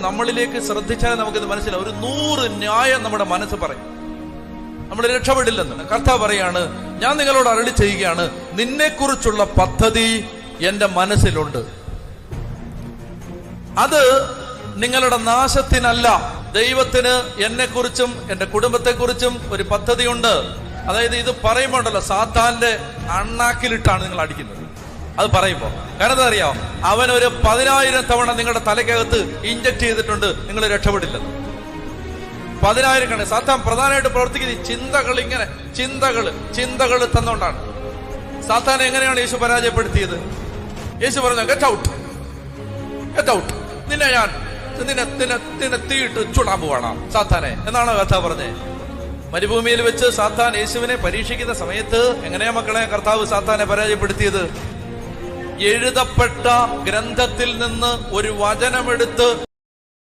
നമ്മളിലേക്ക് ശ്രദ്ധിച്ചാൽ നമുക്കിത് മനസ്സിലാവും. ഒരു 100 ന്യായം നമ്മുടെ മനസ്സ് പറയും നമ്മൾ രക്ഷപ്പെടില്ലെന്ന്. കർത്താവ് പറയാണ്, ഞാൻ നിങ്ങളോട് അരുളി ചെയ്യുകയാണ്, നിന്നെക്കുറിച്ചുള്ള പദ്ധതി എന്റെ മനസ്സിലുണ്ട്. അത് നിങ്ങളുടെ നാശത്തിനല്ല. ദൈവത്തിന് എന്നെക്കുറിച്ചും എന്റെ കുടുംബത്തെക്കുറിച്ചും ഒരു പദ്ധതിയുണ്ട്. അതായത് ഇത് പറയുമ്പോണ്ടല്ലോ, സാത്താന്റെ അണ്ണാക്കിലിട്ടാണ് നിങ്ങൾ അടിക്കുന്നത്. അത് പറയുമ്പോ കാരണം എന്താ അറിയാം, അവൻ ഒരു 10,000 തവണ നിങ്ങളുടെ തലയ്ക്കകത്ത് ഇഞ്ചക്ട് ചെയ്തിട്ടുണ്ട്, നിങ്ങൾ രക്ഷപ്പെടില്ലെന്ന്. 10,000 കണക്ക്. സാത്താൻ പ്രധാനമായിട്ട് പ്രവർത്തിക്കുന്നത് ചിന്തകൾ തന്നുകൊണ്ടാണ്. സാത്താൻ എങ്ങനെയാണ് യേശു പരാജയപ്പെടുത്തിയത്? യേശു പറഞ്ഞു, ഗെറ്റ് ഔട്ട്, നിന്നെ തീയിട്ട് ചുടാൻ പോവാണ് സാത്താനെ എന്നാണോ കർത്താവ് പറഞ്ഞേ? മരുഭൂമിയിൽ വെച്ച് സാത്താൻ യേശുവിനെ പരീക്ഷിക്കുന്ന സമയത്ത് എങ്ങനെയാ മക്കളെ കർത്താവ് സാത്താനെ പരാജയപ്പെടുത്തിയത്? എഴുതപ്പെട്ട ഗ്രന്ഥത്തിൽ നിന്ന് ഒരു വചനമെടുത്ത്